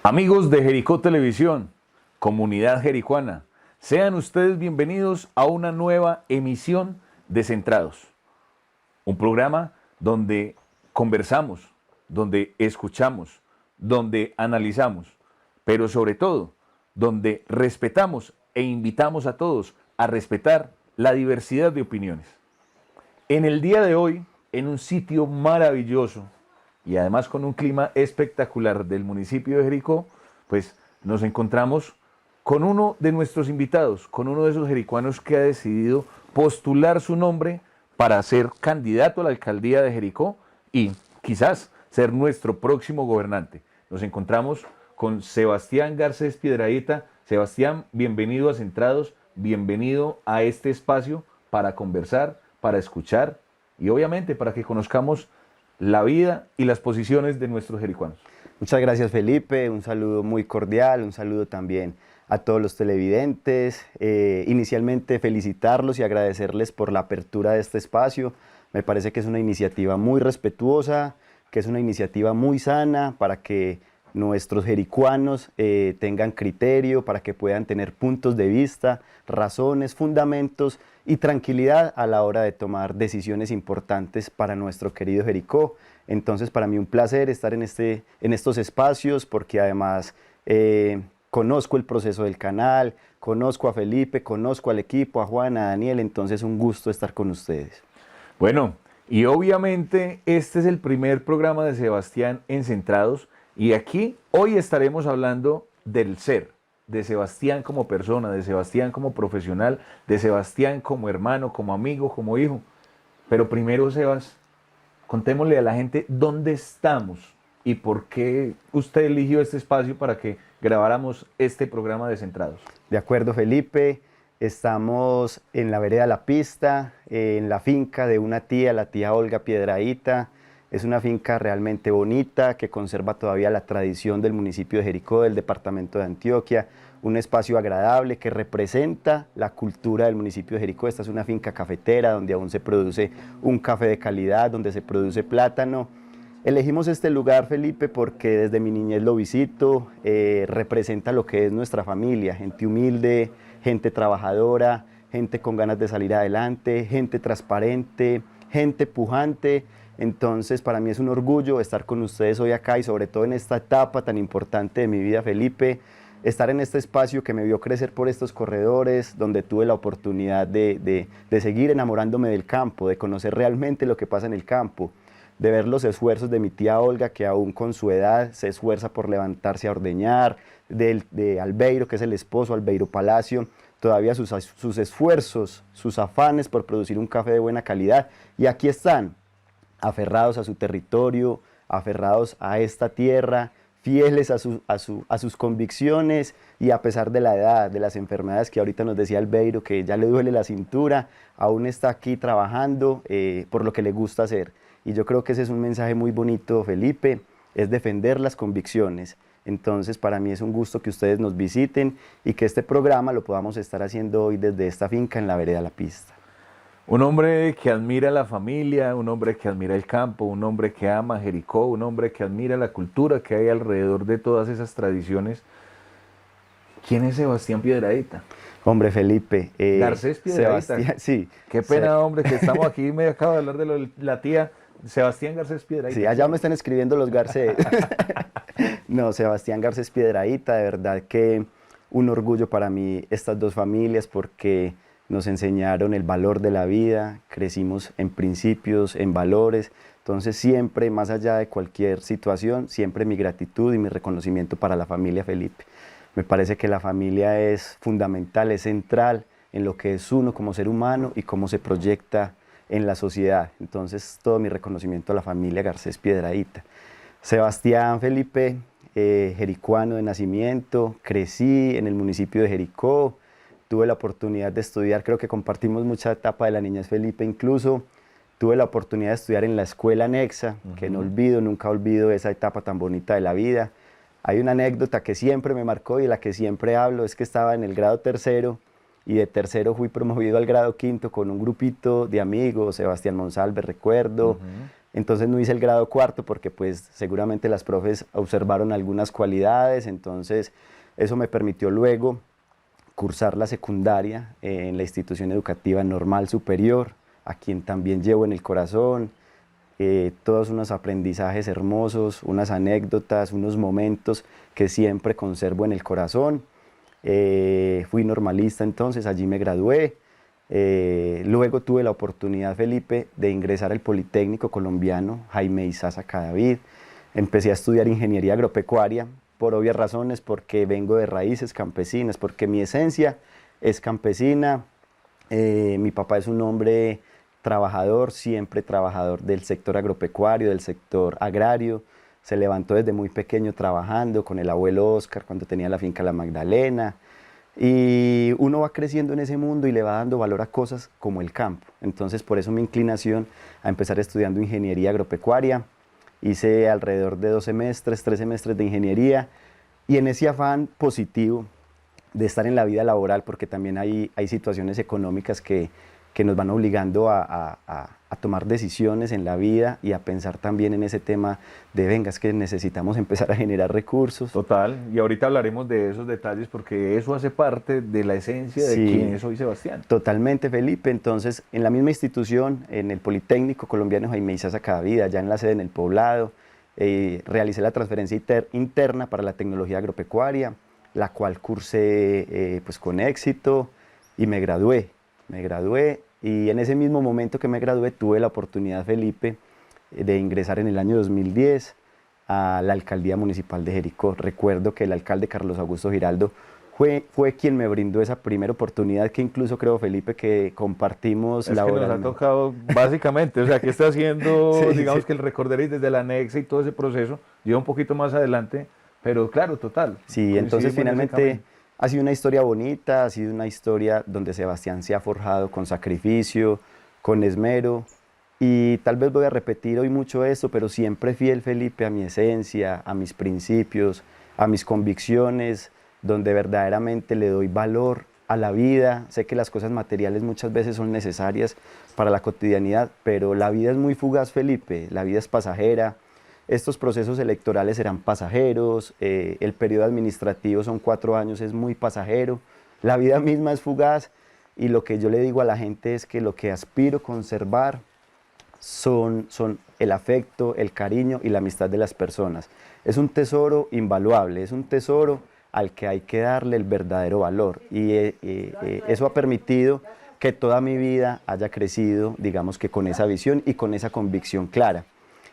Amigos de Jericó Televisión, comunidad jericuana, sean ustedes bienvenidos a una nueva emisión de Centrados, un programa donde conversamos, donde escuchamos, donde analizamos, pero sobre todo, donde respetamos e invitamos a todos a respetar la diversidad de opiniones. En el día de hoy, en un sitio maravilloso, y además con un clima espectacular del municipio de Jericó, pues nos encontramos con uno de nuestros invitados, con uno de esos jericuanos que ha decidido postular su nombre para ser candidato a la alcaldía de Jericó y quizás ser nuestro próximo gobernante. Nos encontramos con Sebastián Garcés Piedradita. Sebastián, bienvenido a Centrados, bienvenido a este espacio para conversar, para escuchar y obviamente para que conozcamos la vida y las posiciones de nuestros jericuanos. Muchas gracias, Felipe, un saludo muy cordial, un saludo también a todos los televidentes. Inicialmente felicitarlos y agradecerles por la apertura de este espacio. Me parece que es una iniciativa muy respetuosa, que es una iniciativa muy sana para que nuestros jericuanos tengan criterio, para que puedan tener puntos de vista, razones, fundamentos y tranquilidad a la hora de tomar decisiones importantes para nuestro querido Jericó. Entonces, para mí un placer estar en estos espacios porque además conozco el proceso del canal, conozco a Felipe, conozco al equipo, a Juan, a Daniel, entonces un gusto estar con ustedes. Bueno, y obviamente este es el primer programa de Sebastián en Centrados y aquí hoy estaremos hablando del ser, de Sebastián como persona, de Sebastián como profesional, de Sebastián como hermano, como amigo, como hijo. Pero primero, Sebas, contémosle a la gente dónde estamos y por qué usted eligió este espacio para que grabáramos este programa de Centrados. De acuerdo, Felipe, estamos en la vereda La Pista, en la finca de una tía, la tía Olga Piedradita. Es una finca realmente bonita que conserva todavía la tradición del municipio de Jericó, del departamento de Antioquia, un espacio agradable que representa la cultura del municipio de Jericó. Esta es una finca cafetera donde aún se produce un café de calidad, donde se produce plátano. Elegimos este lugar, Felipe, porque desde mi niñez lo visito, representa lo que es nuestra familia, gente humilde, gente trabajadora, gente con ganas de salir adelante, gente transparente, gente pujante. Entonces, para mí es un orgullo estar con ustedes hoy acá y sobre todo en esta etapa tan importante de mi vida, Felipe, estar en este espacio que me vio crecer por estos corredores, donde tuve la oportunidad de seguir enamorándome del campo, de conocer realmente lo que pasa en el campo, de ver los esfuerzos de mi tía Olga, que aún con su edad se esfuerza por levantarse a ordeñar, de Albeiro, que es el esposo, Albeiro Palacio, todavía sus esfuerzos, sus afanes por producir un café de buena calidad, y aquí están, aferrados a su territorio, aferrados a esta tierra, fieles a sus convicciones y a pesar de la edad, de las enfermedades que ahorita nos decía Albeiro, que ya le duele la cintura, aún está aquí trabajando por lo que le gusta hacer. Y yo creo que ese es un mensaje muy bonito, Felipe, es defender las convicciones. Entonces, para mí es un gusto que ustedes nos visiten y que este programa lo podamos estar haciendo hoy desde esta finca en la vereda La Pista. Un hombre que admira la familia, un hombre que admira el campo, un hombre que ama Jericó, un hombre que admira la cultura que hay alrededor de todas esas tradiciones. ¿Quién es Sebastián Piedradita? Hombre, Felipe. Garcés Piedradita. Sebastián, sí. Qué pena, hombre, que estamos aquí, me acabo de hablar de la tía Sebastián Garcés Piedradita. Sí, allá me están escribiendo los Garcés. No, Sebastián Garcés Piedradita, de verdad que un orgullo para mí estas dos familias porque nos enseñaron el valor de la vida, crecimos en principios, en valores, entonces siempre, más allá de cualquier situación, siempre mi gratitud y mi reconocimiento para la familia Felipe. Me parece que la familia es fundamental, es central en lo que es uno como ser humano y cómo se proyecta en la sociedad. Entonces, todo mi reconocimiento a la familia Garcés Piedradita. Sebastián Felipe, jericuano de nacimiento, crecí en el municipio de Jericó, tuve la oportunidad de estudiar, creo que compartimos mucha etapa de la niñez, Felipe, incluso tuve la oportunidad de estudiar en la escuela anexa, que no olvido, nunca olvido esa etapa tan bonita de la vida. Hay una anécdota que siempre me marcó y de la que siempre hablo, es que estaba en el grado tercero y de tercero fui promovido al grado quinto con un grupito de amigos, Sebastián Monsalve, recuerdo, Entonces no hice el grado cuarto porque pues seguramente las profes observaron algunas cualidades, entonces eso me permitió luego cursar la secundaria en la institución educativa normal superior, a quien también llevo en el corazón, todos unos aprendizajes hermosos, unas anécdotas, unos momentos que siempre conservo en el corazón. Fui normalista entonces, allí me gradué. Luego tuve la oportunidad, Felipe, de ingresar al Politécnico Colombiano Jaime Isaza Cadavid. Empecé a estudiar ingeniería agropecuaria, por obvias razones, porque vengo de raíces campesinas, porque mi esencia es campesina. Mi papá es un hombre trabajador, siempre trabajador del sector agropecuario, del sector agrario. Se levantó desde muy pequeño trabajando con el abuelo Oscar cuando tenía la finca La Magdalena. Y uno va creciendo en ese mundo y le va dando valor a cosas como el campo. Entonces, por eso mi inclinación a empezar estudiando ingeniería agropecuaria. Hice alrededor de 2 semestres, 3 semestres de ingeniería, y en ese afán positivo de estar en la vida laboral, porque también hay situaciones económicas que nos van obligando a tomar decisiones en la vida y a pensar también en ese tema de, venga, es que necesitamos empezar a generar recursos. Total, y ahorita hablaremos de esos detalles porque eso hace parte de la esencia de Sí, quién es hoy Sebastián. Totalmente, Felipe. Entonces, en la misma institución, en el Politécnico Colombiano Jaime Isaza Cadavid, ya en la sede en El Poblado, realicé la transferencia interna para la tecnología agropecuaria, la cual cursé pues con éxito y me gradué. Y en ese mismo momento que me gradué tuve la oportunidad, Felipe, de ingresar en el año 2010 a la alcaldía municipal de Jericó. Recuerdo que el alcalde Carlos Augusto Giraldo fue quien me brindó esa primera oportunidad, que incluso creo, Felipe, que compartimos Es que nos ha tocado básicamente, o sea, que está haciendo, Sí, digamos sí. que el recorderis desde la anexa y todo ese proceso, lleva un poquito más adelante, pero claro, total. Sí, entonces coincidimos en ese finalmente camino. ha sido una historia bonita, ha sido una historia donde Sebastián se ha forjado con sacrificio, con esmero, y tal vez voy a repetir hoy mucho esto, pero siempre fiel, Felipe, a mi esencia, a mis principios, a mis convicciones, donde verdaderamente le doy valor a la vida. Sé que las cosas materiales muchas veces son necesarias para la cotidianidad, pero la vida es muy fugaz, Felipe, la vida es pasajera. Estos procesos electorales serán pasajeros, el periodo administrativo son 4 años, es muy pasajero, la vida misma es fugaz, y lo que yo le digo a la gente es que lo que aspiro a conservar son el afecto, el cariño y la amistad de las personas. Es un tesoro invaluable, es un tesoro al que hay que darle el verdadero valor, y eso ha permitido que toda mi vida haya crecido, digamos que con esa visión y con esa convicción clara.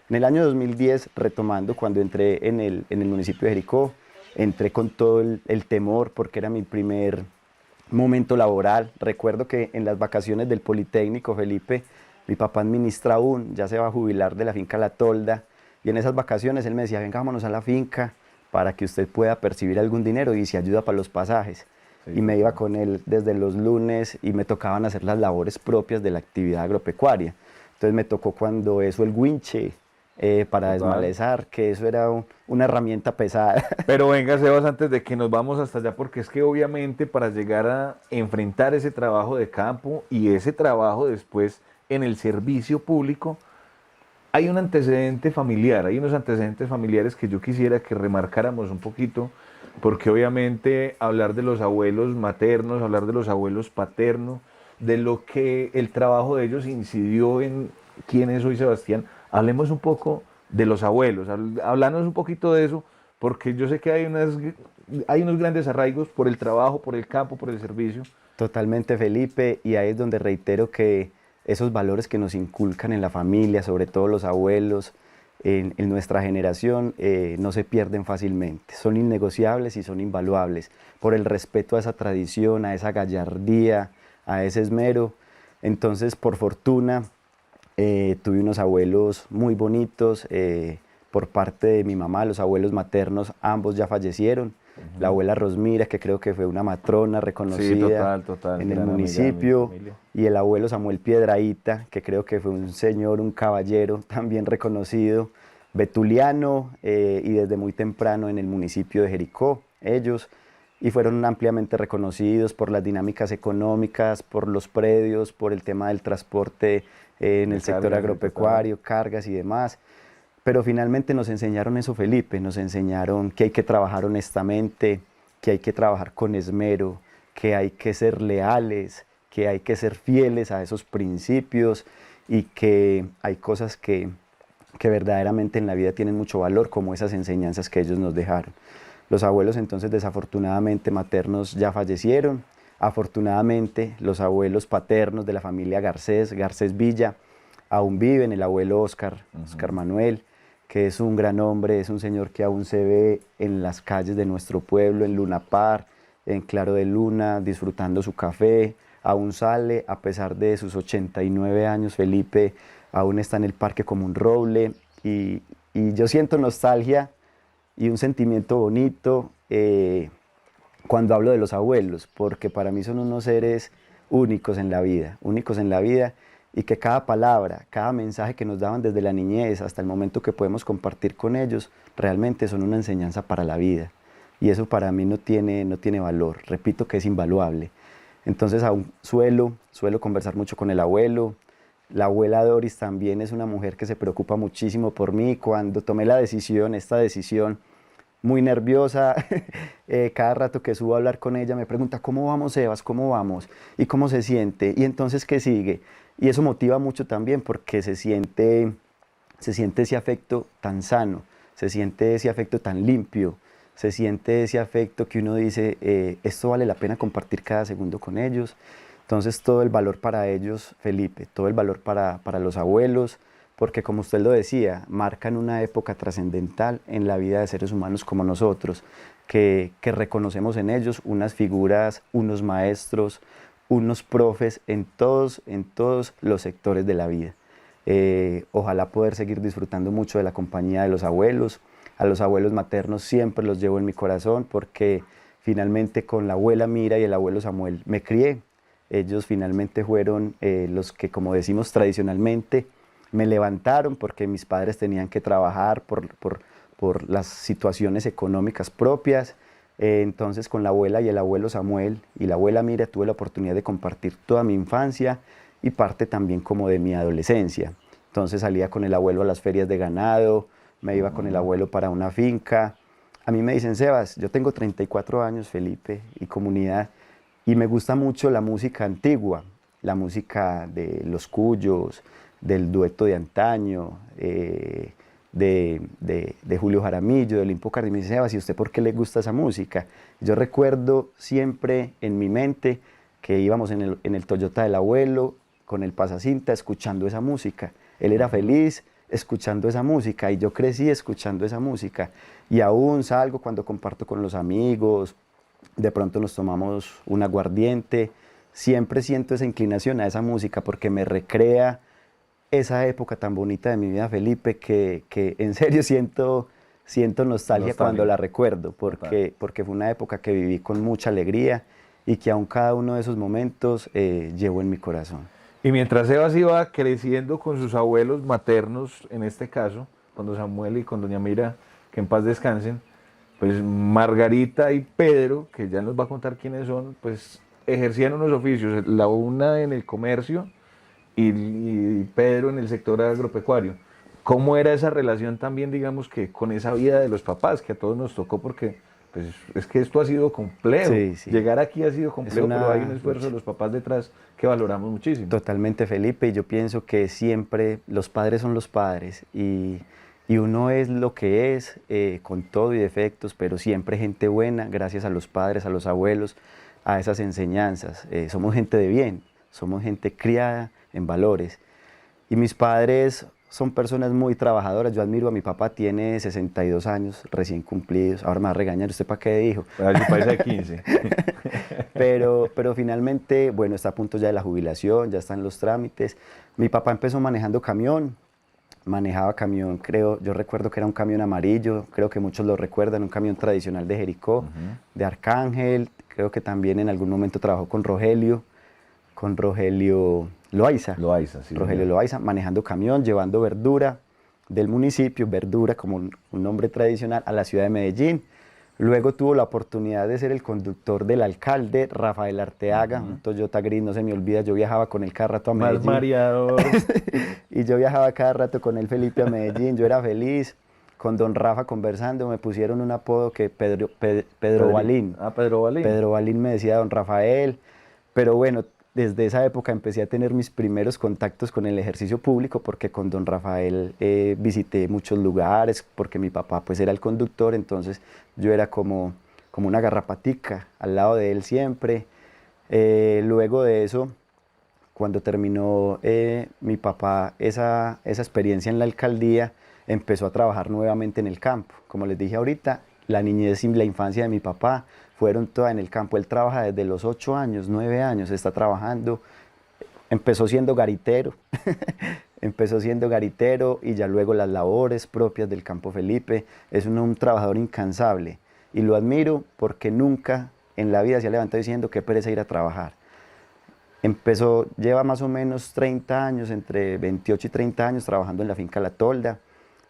En el año 2010, retomando, cuando entré en el municipio de Jericó, entré con todo el temor porque era mi primer momento laboral. Recuerdo que en las vacaciones del Politécnico, Felipe, mi papá administra aún, ya se va a jubilar de la finca La Tolda, y en esas vacaciones él me decía, venga, vámonos a la finca para que usted pueda percibir algún dinero y se ayuda para los pasajes. Sí, Y me iba total. con él desde los lunes y me tocaban hacer las labores propias de la actividad agropecuaria. Entonces me tocó cuando eso, el winche, para Total. desmalezar, que eso era una herramienta pesada. Pero venga, Sebas, antes de que nos vamos hasta allá, porque es que obviamente para llegar a enfrentar ese trabajo de campo y ese trabajo después en el servicio público, hay un antecedente familiar, hay unos antecedentes familiares que yo quisiera que remarcáramos un poquito, porque obviamente hablar de los abuelos maternos, hablar de los abuelos paternos, de lo que el trabajo de ellos incidió en quién es hoy Sebastián, hablemos un poco de los abuelos, hablarnos un poquito de eso, porque yo sé que hay unos grandes arraigos por el trabajo, por el campo, por el servicio. Totalmente, Felipe, y ahí es donde reitero que esos valores que nos inculcan en la familia, sobre todo los abuelos, en nuestra generación, no se pierden fácilmente. Son innegociables y son invaluables por el respeto a esa tradición, a esa gallardía, a ese esmero. Entonces, por fortuna, tuve unos abuelos muy bonitos, por parte de mi mamá. Los abuelos maternos, ambos ya fallecieron. La abuela Rosmira, que creo que fue una matrona Sí, reconocida total, en el gran amiga de mi municipio, familia. y el abuelo Samuel Piedraíta, que creo que fue un señor, un caballero también reconocido, betuliano, y desde muy temprano en el municipio de Jericó, ellos, y fueron ampliamente reconocidos por las dinámicas económicas, por los predios, por el tema del transporte en De el sector cargas, agropecuario, cargas y demás. Pero finalmente nos enseñaron eso, Felipe, nos enseñaron que hay que trabajar honestamente, que hay que trabajar con esmero, que hay que ser leales, que hay que ser fieles a esos principios y que hay cosas que verdaderamente en la vida tienen mucho valor, como esas enseñanzas que ellos nos dejaron. Los abuelos entonces desafortunadamente maternos ya fallecieron, afortunadamente los abuelos paternos de la familia Garcés, Garcés Villa, aún viven, el abuelo Oscar, Oscar Manuel, que es un gran hombre, es un señor que aún se ve en las calles de nuestro pueblo, en Luna Par, en Claro de Luna, disfrutando su café, aún sale, a pesar de sus 89 años, Felipe, aún está en el parque como un roble, y yo siento nostalgia y un sentimiento bonito cuando hablo de los abuelos, porque para mí son unos seres únicos en la vida, y que cada palabra, cada mensaje que nos daban desde la niñez hasta el momento que podemos compartir con ellos, realmente son una enseñanza para la vida. Y eso para mí no tiene valor, repito que es invaluable. Entonces aún suelo conversar mucho con el abuelo. La abuela Doris también es una mujer que se preocupa muchísimo por mí. Cuando tomé esta decisión, muy nerviosa, cada rato que subo a hablar con ella me pregunta, ¿cómo vamos, Sebas? ¿Cómo vamos? ¿Y cómo se siente? ¿Y entonces qué sigue? Y eso motiva mucho también porque se siente ese afecto tan sano, se siente ese afecto tan limpio, se siente ese afecto que uno dice, esto vale la pena compartir cada segundo con ellos. Entonces todo el valor para ellos, Felipe, todo el valor para los abuelos, porque como usted lo decía, marcan una época trascendental en la vida de seres humanos como nosotros, que reconocemos en ellos unas figuras, unos maestros, unos profes en todos los sectores de la vida. Ojalá poder seguir disfrutando mucho de la compañía de los abuelos. A los abuelos maternos siempre los llevo en mi corazón porque finalmente con la abuela Mira y el abuelo Samuel me crié. Ellos finalmente fueron los que, como decimos tradicionalmente, me levantaron porque mis padres tenían que trabajar por las situaciones económicas propias. Entonces con la abuela y el abuelo Samuel y la abuela Mira tuve la oportunidad de compartir toda mi infancia y parte también como de mi adolescencia. Entonces salía con el abuelo a las ferias de ganado, me iba con el abuelo para una finca. A mí me dicen, Sebas, yo tengo 34 años, Felipe, y comunidad, y me gusta mucho la música antigua, la música de los Cuyos, del dueto de antaño, de Julio Jaramillo, de Olimpo Cárdenas. Me dice, Sebas, ¿y usted por qué le gusta esa música? Yo recuerdo siempre en mi mente que íbamos en el Toyota del abuelo, con el pasacinta, escuchando esa música. Él era feliz escuchando esa música y yo crecí escuchando esa música. Y aún salgo cuando comparto con los amigos, de pronto nos tomamos un aguardiente, siempre siento esa inclinación a esa música porque me recrea esa época tan bonita de mi vida, Felipe, que en serio siento nostalgia cuando la recuerdo, porque fue una época que viví con mucha alegría y que aún cada uno de esos momentos llevo en mi corazón. Y mientras Sebas iba creciendo con sus abuelos maternos, en este caso, con don Samuel y con doña Mira, que en paz descansen, pues Margarita y Pedro, que ya nos va a contar quiénes son, pues ejercían unos oficios, la una en el comercio y Pedro en el sector agropecuario. ¿Cómo era esa relación también, digamos, que con esa vida de los papás, que a todos nos tocó porque pues es que esto ha sido complejo? Sí, sí. Llegar aquí ha sido complejo, pero hay un esfuerzo de los papás detrás que valoramos muchísimo. Totalmente, Felipe, y yo pienso que siempre los padres son los padres y uno es lo que es, con todo y defectos, pero siempre gente buena, gracias a los padres, a los abuelos, a esas enseñanzas. Somos gente de bien, somos gente criada en valores. Y mis padres son personas muy trabajadoras. Yo admiro a mi papá, tiene 62 años recién cumplidos. Ahora me va a regañar, ¿usted para qué dijo? Yo parece 15. pero finalmente, bueno, está a punto ya de la jubilación, ya están los trámites. Mi papá empezó manejando camión, manejaba camión, yo recuerdo que era un camión amarillo, creo que muchos lo recuerdan, un camión tradicional de Jericó, de Arcángel. Creo que también en algún momento trabajó con Rogelio Loaiza. Sí, Rogelio Loaiza, manejando camión, llevando verdura del municipio, verdura como un nombre tradicional, a la ciudad de Medellín. Luego tuvo la oportunidad de ser el conductor del alcalde, Rafael Arteaga, un Toyota Gris, no se me olvida, yo viajaba con él cada rato a Más Medellín. mareador. Y yo viajaba cada rato con él, Felipe, a Medellín, yo era feliz. Con don Rafa conversando, me pusieron un apodo que Pedro Balín. Ah, Pedro Balín. Pedro Balín me decía don Rafael, pero bueno, desde esa época empecé a tener mis primeros contactos con el ejercicio público porque con don Rafael visité muchos lugares, porque mi papá pues era el conductor, entonces yo era como una garrapatica al lado de él siempre. Luego de eso, cuando terminó mi papá esa experiencia en la alcaldía, empezó a trabajar nuevamente en el campo. Como les dije ahorita, la niñez y la infancia de mi papá fueron todas en el campo. Él trabaja desde los 8 años, 9 años, está trabajando. Empezó siendo garitero, empezó siendo garitero y ya luego las labores propias del Campo Felipe. Es un trabajador incansable y lo admiro porque nunca en la vida se ha levantado diciendo qué pereza ir a trabajar. Lleva más o menos 30 años, entre 28 y 30 años trabajando en la finca La Tolda,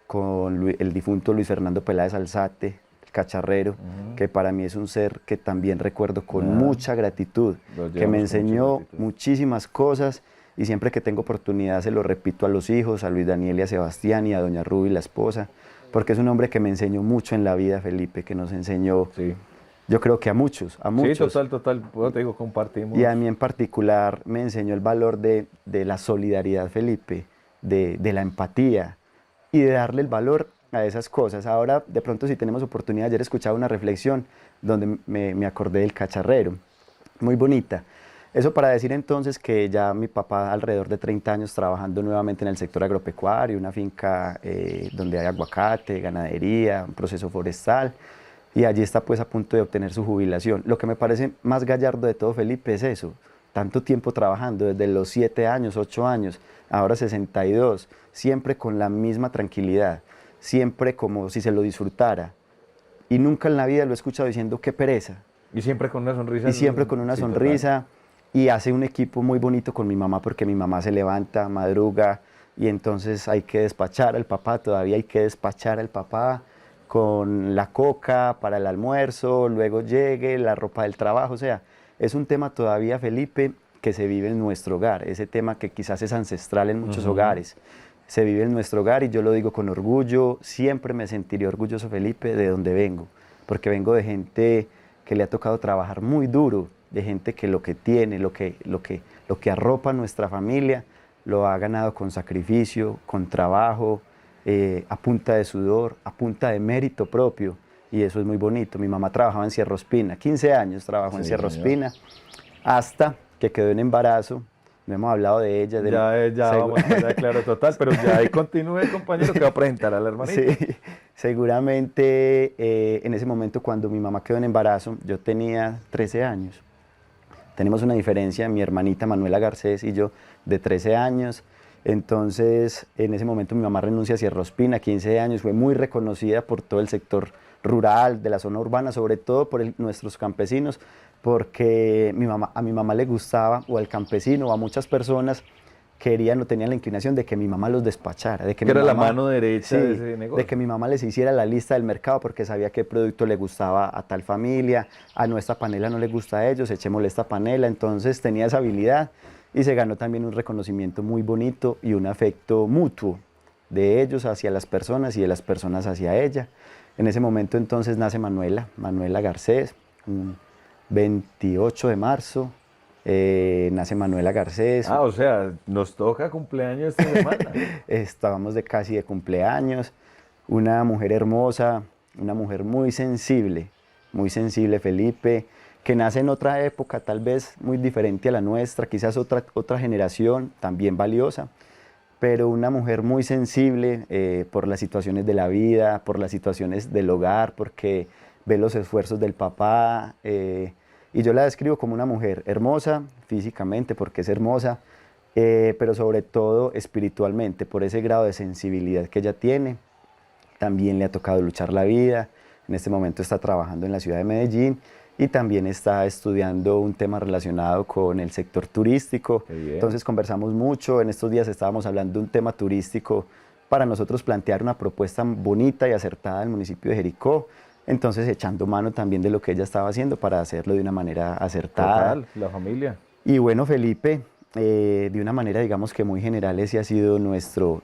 con el difunto Luis Fernando Peláez Alzate, el cacharrero, que para mí es un ser que también recuerdo con mucha gratitud, que me enseñó muchísimas cosas y siempre que tengo oportunidad se lo repito a los hijos, a Luis Daniel y a Sebastián y a doña Ruby, la esposa, porque es un hombre que me enseñó mucho en la vida, Felipe, que nos enseñó, yo creo que a muchos. Sí, total, bueno, te digo, compartimos. Y a mí en particular me enseñó el valor de la solidaridad, Felipe, de la empatía, y de darle el valor a esas cosas. Ahora, de pronto, si tenemos oportunidad, ayer escuchaba una reflexión donde me acordé del cacharrero, muy bonita. Eso para decir entonces que ya mi papá, alrededor de 30 años trabajando nuevamente en el sector agropecuario, una finca donde hay aguacate, ganadería, un proceso forestal, y allí está pues a punto de obtener su jubilación. Lo que me parece más gallardo de todo, Felipe, es eso, tanto tiempo trabajando, desde los 7 años, 8 años, ahora 62, siempre con la misma tranquilidad, siempre como si se lo disfrutara. Y nunca en la vida lo he escuchado diciendo qué pereza. Y siempre con una sonrisa. Y siempre con una sonrisa. Y hace un equipo muy bonito con mi mamá porque mi mamá se levanta, madruga, y entonces hay que despachar al papá, todavía hay que despachar al papá con la coca para el almuerzo, luego llegue la ropa del trabajo, o sea, es un tema todavía, Felipe, que se vive en nuestro hogar, ese tema que quizás es ancestral en muchos hogares, se vive en nuestro hogar y yo lo digo con orgullo, siempre me sentiré orgulloso, Felipe, de donde vengo, porque vengo de gente que le ha tocado trabajar muy duro, de gente que lo que tiene, lo que arropa a nuestra familia, lo ha ganado con sacrificio, con trabajo, a punta de sudor, a punta de mérito propio, y eso es muy bonito. Mi mamá trabajaba en Cerro Espina, 15 años trabajó en Cerro Espina, hasta que quedó en embarazo. No hemos hablado de ella. Ya vamos a quedar claro, total, pero ya ahí continúe, compañero, que va a presentar a la hermanita. Sí, seguramente en ese momento cuando mi mamá quedó en embarazo, yo tenía 13 años. Tenemos una diferencia, mi hermanita Manuela Garcés y yo, de 13 años. Entonces, en ese momento mi mamá renuncia a Cerro Espina, 15 años, fue muy reconocida por todo el sector rural, de la zona urbana, sobre todo por nuestros campesinos, porque a mi mamá le gustaba, o al campesino, o a muchas personas, querían o tenían la inclinación de que mi mamá los despachara. De que era mamá, la mano derecha de ese negocio. De que mi mamá les hiciera la lista del mercado porque sabía qué producto le gustaba a tal familia, a nuestra panela no le gusta a ellos, echémosle esta panela. Entonces tenía esa habilidad y se ganó también un reconocimiento muy bonito y un afecto mutuo de ellos hacia las personas y de las personas hacia ella. En ese momento entonces nace Manuela Garcés, un 28 de marzo, nace Manuela Garcés. Ah, o sea, nos toca cumpleaños esta semana. Estábamos casi de cumpleaños, una mujer hermosa, una mujer muy sensible, Felipe, que nace en otra época, tal vez muy diferente a la nuestra, quizás otra generación, también valiosa, pero una mujer muy sensible por las situaciones de la vida, por las situaciones del hogar, porque ve los esfuerzos del papá, y yo la describo como una mujer hermosa físicamente, porque es hermosa, pero sobre todo espiritualmente, por ese grado de sensibilidad que ella tiene. También le ha tocado luchar la vida, en este momento está trabajando en la ciudad de Medellín, y también está estudiando un tema relacionado con el sector turístico. Entonces conversamos mucho, en estos días estábamos hablando de un tema turístico para nosotros plantear una propuesta bonita y acertada del municipio de Jericó. entonces echando mano también de lo que ella estaba haciendo para hacerlo de una manera acertada. Total, la familia. Y bueno, Felipe, de una manera digamos que muy general ese ha sido nuestro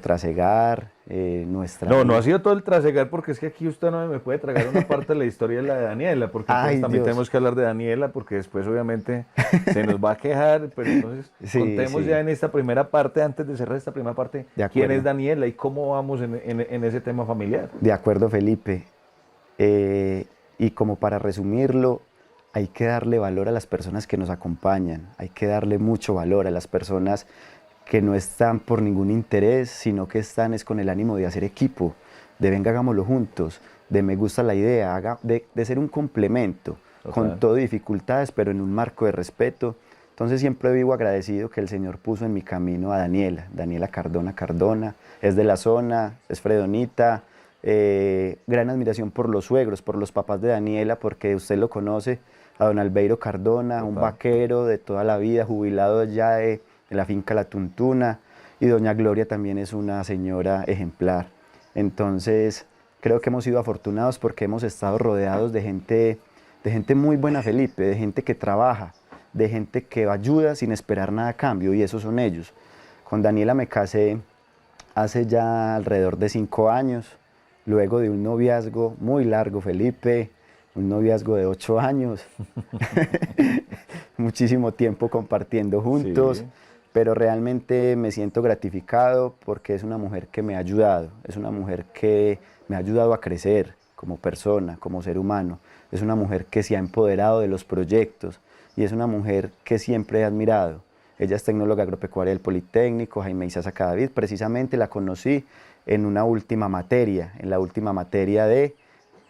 trasegar, nuestra... No, no ha sido todo el trasegar porque es que aquí usted no me puede tragar una parte de la historia de la de Daniela, porque Ay, pues también Dios. tenemos que hablar de Daniela porque después obviamente se nos va a quejar, pero entonces Sí, contemos sí. ya en esta primera parte, antes de cerrar esta primera parte, De quién acuerdo. es Daniela y cómo vamos en ese tema familiar. De acuerdo, Felipe. Y como para resumirlo, hay que darle valor a las personas que nos acompañan, hay que darle mucho valor a las personas que no están por ningún interés, sino que están es con el ánimo de hacer equipo, de venga, hagámoslo juntos, de me gusta la idea, de ser un complemento, con Total. todo y dificultades, pero en un marco de respeto. Entonces siempre vivo agradecido que el Señor puso en mi camino a Daniela Cardona, es de la zona, es fredonita, gran admiración por los suegros, por los papás de Daniela, porque usted lo conoce, a don Albeiro Cardona, un Total. vaquero de toda la vida, jubilado ya de la finca La Tuntuna, y doña Gloria también es una señora ejemplar. Entonces, creo que hemos sido afortunados porque hemos estado rodeados de gente muy buena, Felipe, de gente que trabaja, de gente que ayuda sin esperar nada a cambio, y esos son ellos. Con Daniela me casé hace ya alrededor de 5 años, luego de un noviazgo muy largo, Felipe, un noviazgo de 8 años, muchísimo tiempo compartiendo juntos, Sí. pero realmente me siento gratificado porque es una mujer que me ha ayudado, es una mujer que me ha ayudado a crecer como persona, como ser humano, es una mujer que se ha empoderado de los proyectos y es una mujer que siempre he admirado. Ella es tecnóloga agropecuaria del Politécnico, Jaime Isaza Cadavid, precisamente la conocí en una última materia, en la última materia de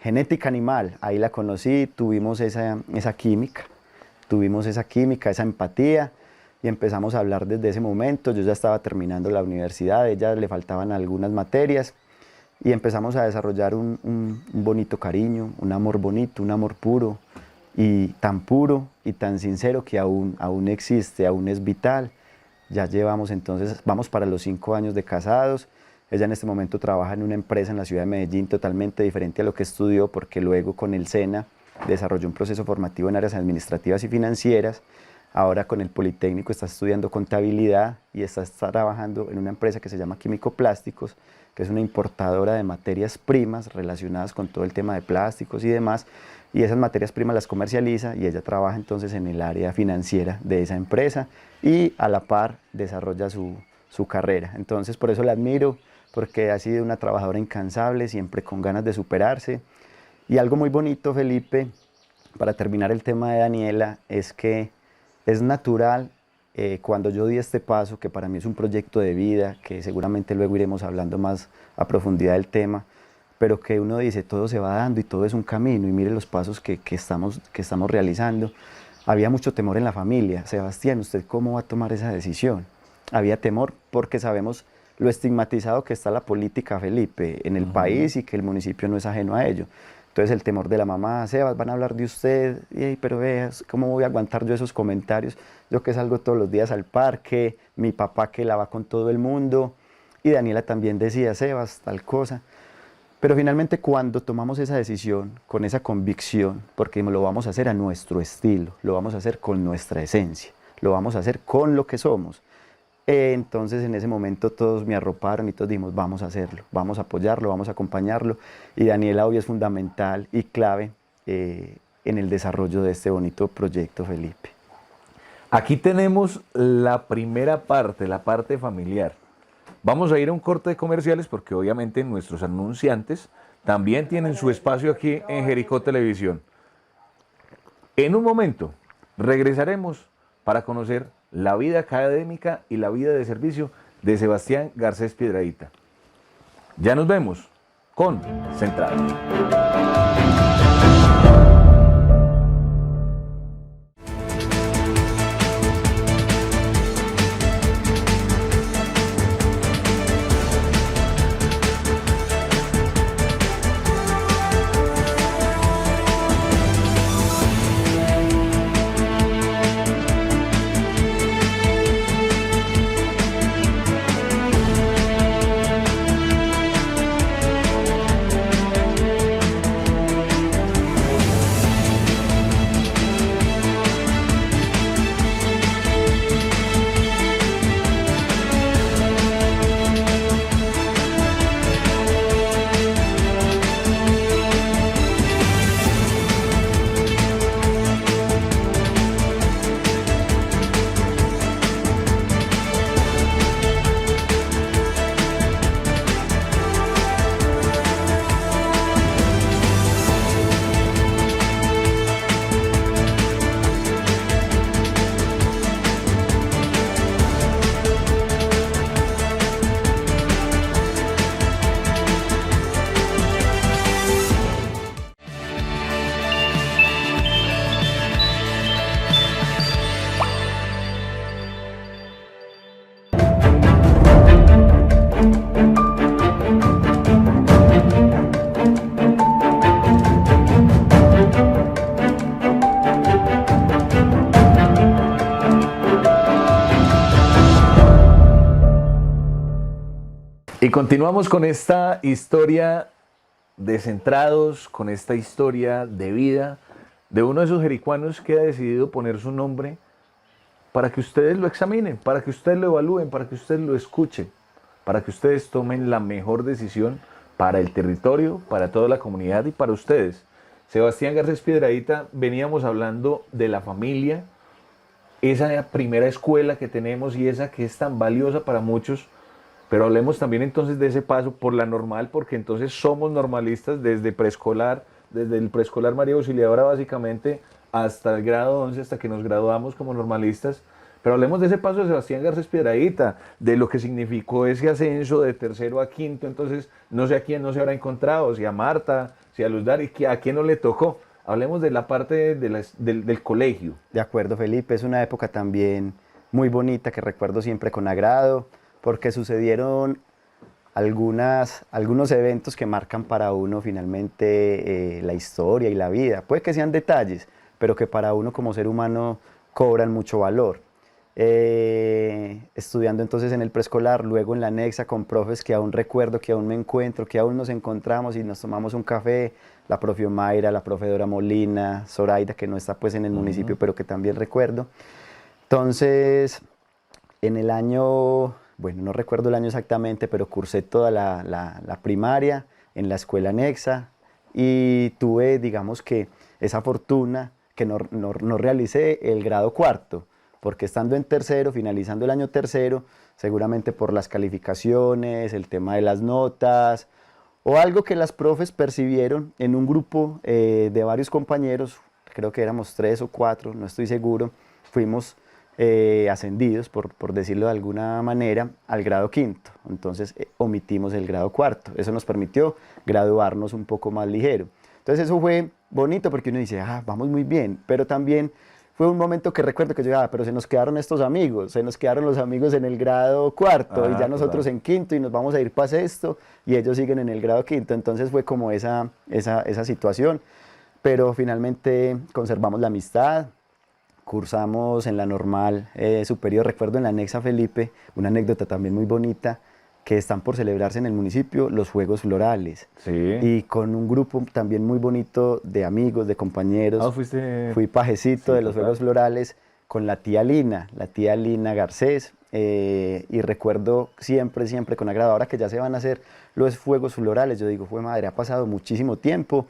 genética animal, ahí la conocí, tuvimos esa química, esa empatía y empezamos a hablar desde ese momento. Yo ya estaba terminando la universidad, a ella le faltaban algunas materias y empezamos a desarrollar un bonito cariño, un amor bonito, un amor puro y tan sincero que aún existe, aún es vital. Ya llevamos entonces, vamos para los 5 años de casados. Ella en este momento trabaja en una empresa en la ciudad de Medellín totalmente diferente a lo que estudió, porque luego con el SENA desarrolló un proceso formativo en áreas administrativas y financieras. Ahora con el Politécnico está estudiando contabilidad y está trabajando en una empresa que se llama Químico Plásticos, que es una importadora de materias primas relacionadas con todo el tema de plásticos y demás, y esas materias primas las comercializa y ella trabaja entonces en el área financiera de esa empresa y a la par desarrolla su carrera. Entonces por eso la admiro, porque ha sido una trabajadora incansable, siempre con ganas de superarse. Y algo muy bonito, Felipe, para terminar el tema de Daniela, es que es natural cuando yo di este paso, que para mí es un proyecto de vida, que seguramente luego iremos hablando más a profundidad del tema, pero que uno dice, todo se va dando y todo es un camino, y mire los pasos que estamos realizando. Había mucho temor en la familia. Sebastián, ¿usted cómo va a tomar esa decisión? Había temor porque sabemos lo estigmatizado que está la política, Felipe, en el país, y que el municipio no es ajeno a ello. Entonces el temor de la mamá, Sebas, van a hablar de usted, pero veas, ¿cómo voy a aguantar yo esos comentarios? Yo que salgo todos los días al parque, mi papá que la va con todo el mundo, y Daniela también decía, Sebas, tal cosa. Pero finalmente cuando tomamos esa decisión, con esa convicción, porque lo vamos a hacer a nuestro estilo, lo vamos a hacer con nuestra esencia, lo vamos a hacer con lo que somos, entonces en ese momento todos me arroparon y todos dijimos, vamos a hacerlo, vamos a apoyarlo, vamos a acompañarlo, y Daniela hoy es fundamental y clave en el desarrollo de este bonito proyecto, Felipe. Aquí tenemos la primera parte, la parte familiar. Vamos a ir a un corte de comerciales porque obviamente nuestros anunciantes también tienen su espacio aquí en Jericó Televisión. En un momento regresaremos para conocer la vida académica y la vida de servicio de Sebastián Garcés Piedradita. Ya nos vemos con Centrados. continuamos con esta historia de Centrados, con esta historia de vida de uno de esos jericuanos que ha decidido poner su nombre para que ustedes lo examinen, para que ustedes lo evalúen, para que ustedes lo escuchen, para que ustedes tomen la mejor decisión para el territorio, para toda la comunidad y para ustedes. Sebastián Garcés Piedradita, veníamos hablando de la familia, esa primera escuela que tenemos y esa que es tan valiosa para muchos, pero hablemos también entonces de ese paso por la normal, porque entonces somos normalistas desde preescolar, desde el preescolar María Auxiliadora básicamente, hasta el grado 11, hasta que nos graduamos como normalistas. Pero hablemos de ese paso de Sebastián Garcés Piedradita, de lo que significó ese ascenso de tercero a quinto. Entonces, no sé a quién no se habrá encontrado, si a Marta, si a Luz Dari, a quién no le tocó. Hablemos de la parte del colegio. De acuerdo, Felipe, es una época también muy bonita que recuerdo siempre con agrado, porque sucedieron algunos eventos que marcan para uno finalmente la historia y la vida. Puede que sean detalles, pero que para uno como ser humano cobran mucho valor. Estudiando entonces en el preescolar, luego en la anexa con profes que aún recuerdo, que aún me encuentro, que aún nos encontramos y nos tomamos un café, la profe Omaira, la profe Dora Molina, Zoraida, que no está pues en el municipio, pero que también recuerdo. Entonces, en el año, bueno, no recuerdo el año exactamente, pero cursé toda la primaria en la escuela anexa y tuve, digamos que, esa fortuna que no realicé el grado cuarto, porque estando en tercero, finalizando el año tercero, seguramente por las calificaciones, el tema de las notas, o algo que las profes percibieron en un grupo de varios compañeros, creo que éramos 3 o 4, no estoy seguro, fuimos ascendidos, por decirlo de alguna manera, al grado quinto. Entonces omitimos el grado cuarto. Eso nos permitió graduarnos un poco más ligero. Entonces eso fue bonito porque uno dice, vamos muy bien, pero también fue un momento que recuerdo que yo, pero se nos quedaron estos amigos, se nos quedaron los amigos en el grado cuarto y ya nosotros en quinto y nos vamos a ir para sexto y ellos siguen en el grado quinto. Entonces fue como esa situación, pero finalmente conservamos la amistad, cursamos en la normal superior. Recuerdo en la anexa Felipe, una anécdota también muy bonita, que están por celebrarse en el municipio los Juegos Florales. Sí. Y con un grupo también muy bonito de amigos, de compañeros. Fui pajecito de los Juegos Florales con la tía Lina Garcés. Y recuerdo siempre con agrado, ahora que ya se van a hacer los Juegos Florales, yo digo, fue madre, ha pasado muchísimo tiempo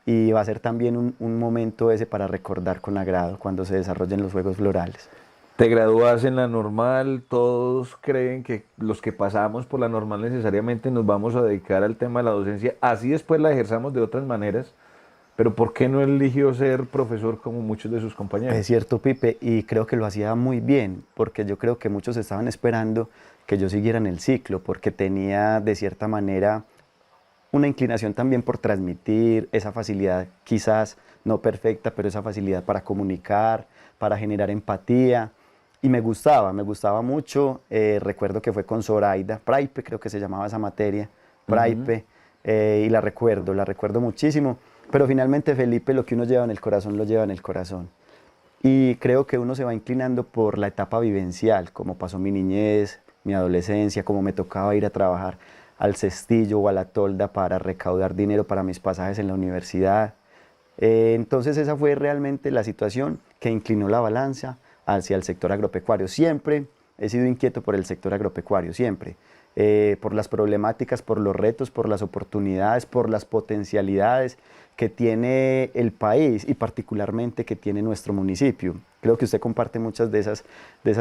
y va a ser también un momento ese para recordar con agrado cuando se desarrollen los Juegos Florales. Te gradúas en la normal, todos creen que los que pasamos por la normal necesariamente nos vamos a dedicar al tema de la docencia, así después la ejerzamos de otras maneras, pero ¿por qué no eligió ser profesor como muchos de sus compañeros? Es cierto, Pipe, y creo que lo hacía muy bien, porque yo creo que muchos estaban esperando que yo siguiera en el ciclo, porque tenía de cierta manera una inclinación también por transmitir esa facilidad, quizás no perfecta, pero esa facilidad para comunicar, para generar empatía. Y me gustaba mucho. Recuerdo que fue con Zoraida, Praipe, creo que se llamaba esa materia, Praipe, y la recuerdo muchísimo. Pero finalmente Felipe, lo que uno lleva en el corazón, lo lleva en el corazón. Y creo que uno se va inclinando por la etapa vivencial, como pasó mi niñez, mi adolescencia, como me tocaba ir a trabajar al Cestillo o a la Tolda para recaudar dinero para mis pasajes en la universidad. Entonces esa fue realmente la situación que inclinó la balanza hacia el sector agropecuario. Siempre he sido inquieto por el sector agropecuario, siempre. Por las problemáticas, por los retos, por las oportunidades, por las potencialidades que tiene el país y particularmente que tiene nuestro municipio. Creo que usted comparte muchas de esas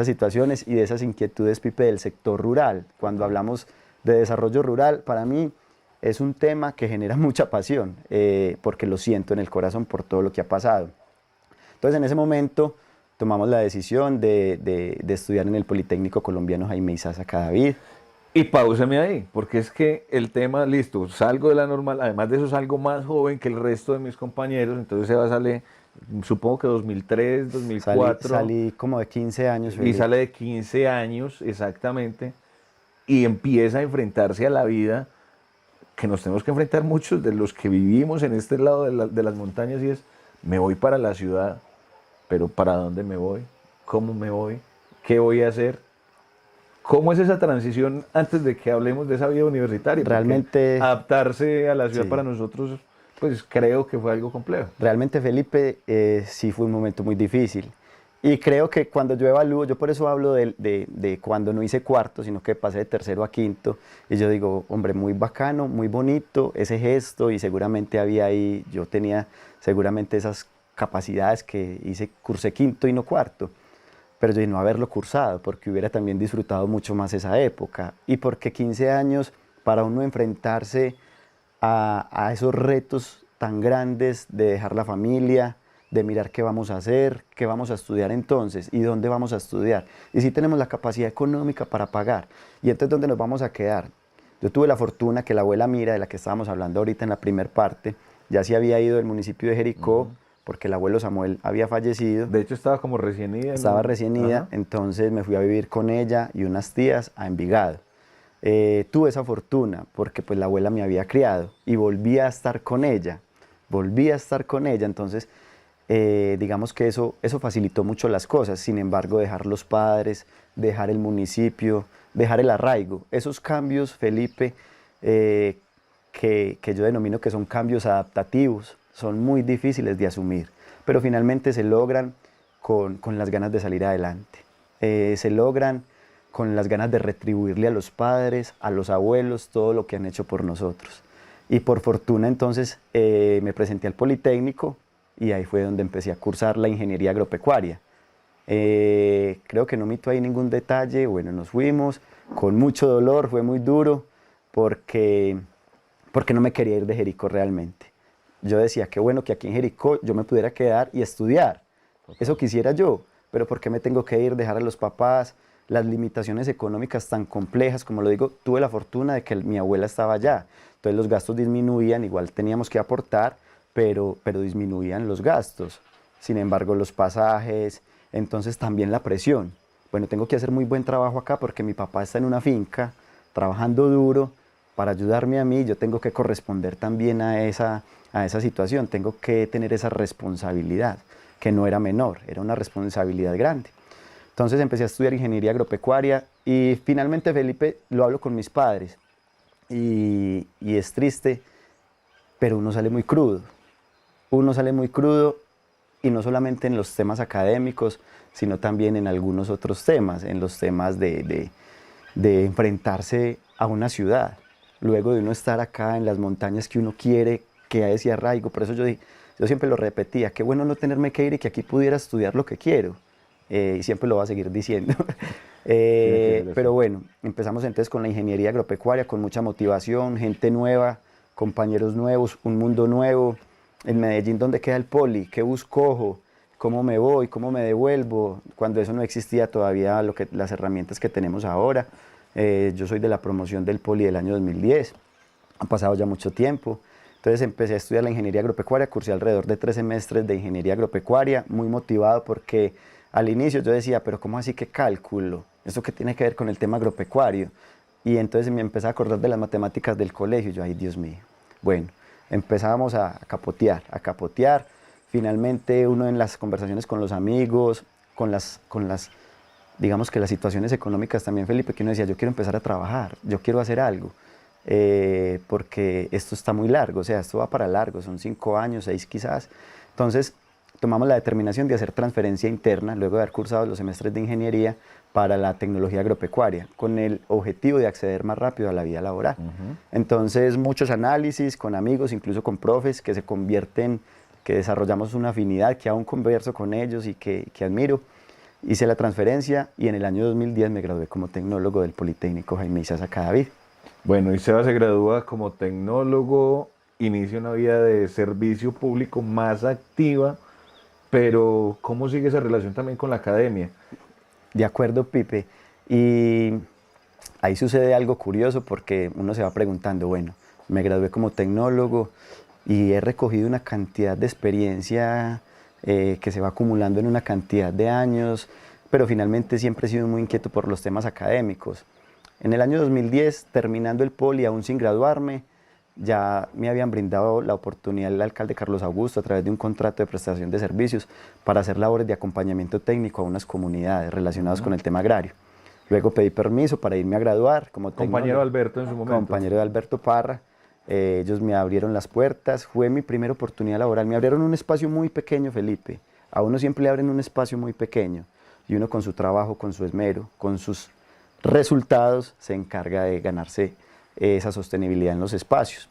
situaciones y de esas inquietudes, Pipe, del sector rural. Cuando hablamos de desarrollo rural, para mí es un tema que genera mucha pasión, porque lo siento en el corazón por todo lo que ha pasado. Entonces en ese momento tomamos la decisión de estudiar en el Politécnico Colombiano Jaime Isaza Cadavid. Y pausame ahí, porque es que el tema, listo, salgo de la normal, además de eso salgo más joven que el resto de mis compañeros, entonces se va a salir, supongo que 2003, 2004. Salí como de 15 años. Y sale de 15 años, exactamente, y empieza a enfrentarse a la vida que nos tenemos que enfrentar muchos de los que vivimos en este lado de las montañas, y es, me voy para la ciudad, pero ¿para dónde me voy? ¿Cómo me voy? ¿Qué voy a hacer? ¿Cómo es esa transición antes de que hablemos de esa vida universitaria? Porque Realmente, adaptarse a la ciudad sí. para nosotros, pues creo que fue algo complejo. Realmente, Felipe, sí fue un momento muy difícil. Y creo que cuando yo evalúo, yo por eso hablo de cuando no hice cuarto, sino que pasé de tercero a quinto, y yo digo, hombre, muy bacano, muy bonito ese gesto, y seguramente había ahí, yo tenía seguramente esas capacidades que hice, cursé quinto y no cuarto, pero yo dije no haberlo cursado, porque hubiera también disfrutado mucho más esa época, y porque 15 años, para uno enfrentarse a esos retos tan grandes de dejar la familia, de mirar qué vamos a hacer, qué vamos a estudiar entonces y dónde vamos a estudiar. Y si tenemos la capacidad económica para pagar. Y entonces, ¿dónde nos vamos a quedar? Yo tuve la fortuna que la abuela Mira, de la que estábamos hablando ahorita en la primera parte, ya se había ido del municipio de Jericó, porque el abuelo Samuel había fallecido. De hecho, estaba como recién ida. Estaba recién ida, entonces me fui a vivir con ella y unas tías a Envigado. Tuve esa fortuna porque pues la abuela me había criado y volví a estar con ella, entonces digamos que eso facilitó mucho las cosas. Sin embargo, dejar los padres, dejar el municipio, dejar el arraigo, esos cambios, Felipe, que yo denomino que son cambios adaptativos, son muy difíciles de asumir, pero finalmente se logran con las ganas de salir adelante, se logran con las ganas de retribuirle a los padres, a los abuelos, todo lo que han hecho por nosotros. Y por fortuna entonces me presenté al Politécnico y ahí fue donde empecé a cursar la ingeniería agropecuaria. Creo que no omito ahí ningún detalle. Bueno, nos fuimos con mucho dolor, fue muy duro porque no me quería ir de Jericó realmente. Yo decía, qué bueno que aquí en Jericó yo me pudiera quedar y estudiar. Eso quisiera yo, pero ¿por qué me tengo que ir, dejar a los papás? Las limitaciones económicas tan complejas, como lo digo, tuve la fortuna de que mi abuela estaba allá, entonces los gastos disminuían, igual teníamos que aportar, pero disminuían los gastos. Sin embargo, los pasajes, entonces también la presión. Bueno, tengo que hacer muy buen trabajo acá porque mi papá está en una finca, trabajando duro para ayudarme a mí, yo tengo que corresponder también a esa situación, tengo que tener esa responsabilidad, que no era menor, era una responsabilidad grande. Entonces empecé a estudiar ingeniería agropecuaria y finalmente, Felipe, lo hablo con mis padres y es triste, pero uno sale muy crudo. Uno sale muy crudo y no solamente en los temas académicos, sino también en algunos otros temas, en los temas de enfrentarse a una ciudad. Luego de uno estar acá en las montañas que uno quiere, que hay ese arraigo, por eso yo siempre lo repetía, qué bueno no tenerme que ir y que aquí pudiera estudiar lo que quiero. Y siempre lo voy a seguir diciendo. Pero bueno, empezamos entonces con la ingeniería agropecuaria, con mucha motivación, gente nueva, compañeros nuevos, un mundo nuevo. En Medellín, ¿dónde queda el poli? ¿Qué busco? ¿Cómo me voy? ¿Cómo me devuelvo? Cuando eso no existía todavía las herramientas que tenemos ahora. Yo soy de la promoción del poli del año 2010, ha pasado ya mucho tiempo. Entonces empecé a estudiar la ingeniería agropecuaria, cursé alrededor de 3 semestres de ingeniería agropecuaria, muy motivado porque al inicio yo decía, pero ¿cómo así que cálculo? ¿Eso qué tiene que ver con el tema agropecuario? Y entonces me empecé a acordar de las matemáticas del colegio, y yo, ay Dios mío. Bueno, empezábamos a capotear. Finalmente uno en las conversaciones con los amigos, digamos que las situaciones económicas también, Felipe, que uno decía, yo quiero empezar a trabajar, yo quiero hacer algo, porque esto está muy largo, o sea, esto va para largo, son 5 años, 6 quizás. Entonces tomamos la determinación de hacer transferencia interna, luego de haber cursado los semestres de ingeniería, para la tecnología agropecuaria, con el objetivo de acceder más rápido a la vida laboral. Entonces, muchos análisis con amigos, incluso con profes, que se convierten, que desarrollamos una afinidad, que aún converso con ellos y que admiro. Hice la transferencia y en el año 2010 me gradué como tecnólogo del Politécnico Jaime Isaza Cadavid. Bueno, y Seba se gradúa como tecnólogo, inicia una vida de servicio público más activa, pero ¿cómo sigue esa relación también con la academia? De acuerdo, Pipe. Y ahí sucede algo curioso porque uno se va preguntando, bueno, me gradué como tecnólogo y he recogido una cantidad de experiencia que se va acumulando en una cantidad de años, pero finalmente siempre he sido muy inquieto por los temas académicos. En el año 2010, terminando el poli, aún sin graduarme, ya me habían brindado la oportunidad el alcalde Carlos Augusto a través de un contrato de prestación de servicios para hacer labores de acompañamiento técnico a unas comunidades relacionadas con el tema agrario. Luego pedí permiso para irme a graduar como Compañero Alberto en su momento. Compañero de Alberto Parra. Ellos me abrieron las puertas, fue mi primera oportunidad laboral. Me abrieron un espacio muy pequeño, Felipe. A uno siempre le abren un espacio muy pequeño y uno con su trabajo, con su esmero, con sus resultados se encarga de ganarse esa sostenibilidad en los espacios.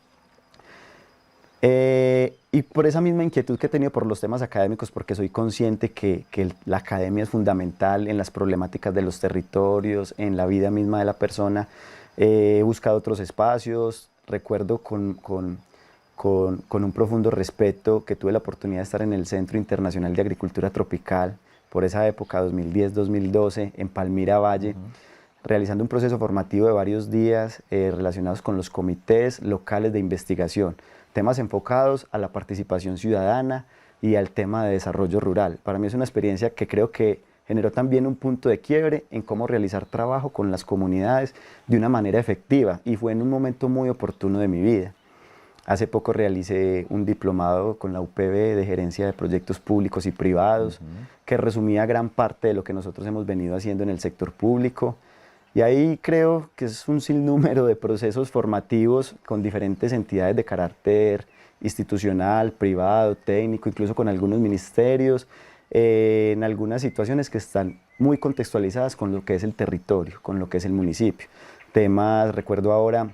Y por esa misma inquietud que he tenido por los temas académicos, porque soy consciente que la academia es fundamental en las problemáticas de los territorios, en la vida misma de la persona, he buscado otros espacios. Recuerdo con un profundo respeto que tuve la oportunidad de estar en el Centro Internacional de Agricultura Tropical, por esa época, 2010-2012, en Palmira Valle, realizando un proceso formativo de varios días relacionados con los comités locales de investigación, temas enfocados a la participación ciudadana y al tema de desarrollo rural. Para mí es una experiencia que creo que generó también un punto de quiebre en cómo realizar trabajo con las comunidades de una manera efectiva y fue en un momento muy oportuno de mi vida. Hace poco realicé un diplomado con la UPB de gerencia de proyectos públicos y privados, que resumía gran parte de lo que nosotros hemos venido haciendo en el sector público. Y ahí creo que es un sinnúmero de procesos formativos con diferentes entidades de carácter institucional, privado, técnico, incluso con algunos ministerios, en algunas situaciones que están muy contextualizadas con lo que es el territorio, con lo que es el municipio. Temas, recuerdo ahora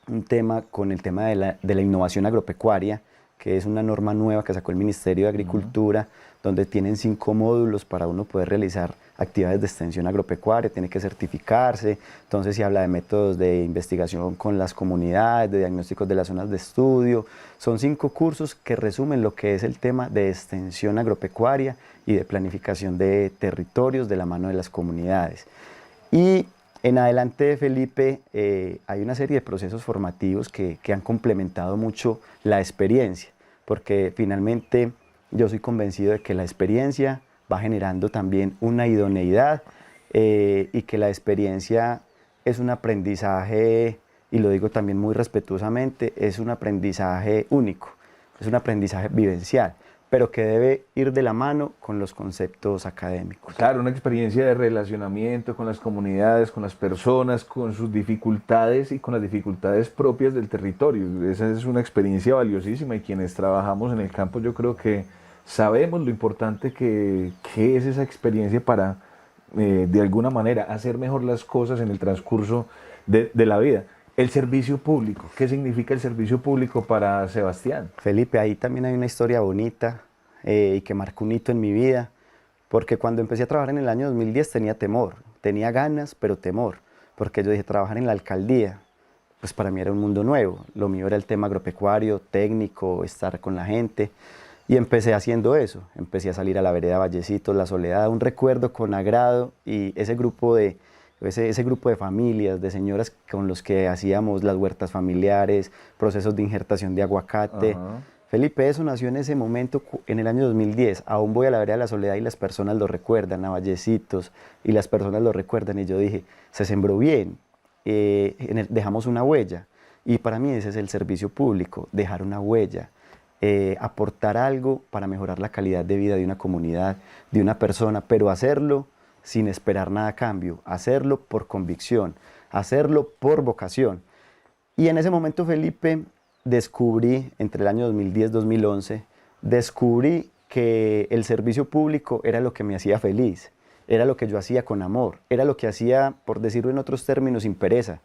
un tema con el tema de la innovación agropecuaria, que es una norma nueva que sacó el Ministerio de Agricultura, donde tienen 5 módulos para uno poder realizar actividades de extensión agropecuaria, tiene que certificarse, entonces se habla de métodos de investigación con las comunidades, de diagnósticos de las zonas de estudio. Son 5 cursos que resumen lo que es el tema de extensión agropecuaria y de planificación de territorios de la mano de las comunidades. Y en adelante, Felipe, hay una serie de procesos formativos que han complementado mucho la experiencia, porque finalmente yo soy convencido de que la experiencia va generando también una idoneidad y que la experiencia es un aprendizaje, y lo digo también muy respetuosamente, es un aprendizaje único, es un aprendizaje vivencial, pero que debe ir de la mano con los conceptos académicos. Claro, una experiencia de relacionamiento con las comunidades, con las personas, con sus dificultades y con las dificultades propias del territorio. Esa es una experiencia valiosísima y quienes trabajamos en el campo yo creo que sabemos lo importante que es esa experiencia para, de alguna manera, hacer mejor las cosas en el transcurso de la vida. El servicio público, ¿qué significa el servicio público para Sebastián? Felipe, ahí también hay una historia bonita y que marcó un hito en mi vida, porque cuando empecé a trabajar en el año 2010 tenía temor, tenía ganas, pero temor, porque yo dije, trabajar en la alcaldía, pues para mí era un mundo nuevo, lo mío era el tema agropecuario, técnico, estar con la gente, y empecé haciendo eso, empecé a salir a la vereda Vallecitos, La Soledad, un recuerdo con agrado, y ese grupo de familias, de señoras con los que hacíamos las huertas familiares, procesos de injertación de aguacate. Felipe, eso nació en ese momento, en el año 2010. Aún voy a la vereda de La Soledad y las personas lo recuerdan, a Vallecitos, y las personas lo recuerdan. Y yo dije, se sembró bien, dejamos una huella. Y para mí ese es el servicio público, dejar una huella, aportar algo para mejorar la calidad de vida de una comunidad, de una persona, pero hacerlo sin esperar nada a cambio, hacerlo por convicción, hacerlo por vocación. Y en ese momento, Felipe, descubrí, entre el año 2010-2011, descubrí que el servicio público era lo que me hacía feliz, era lo que yo hacía con amor, era lo que hacía, por decirlo en otros términos, sin pereza.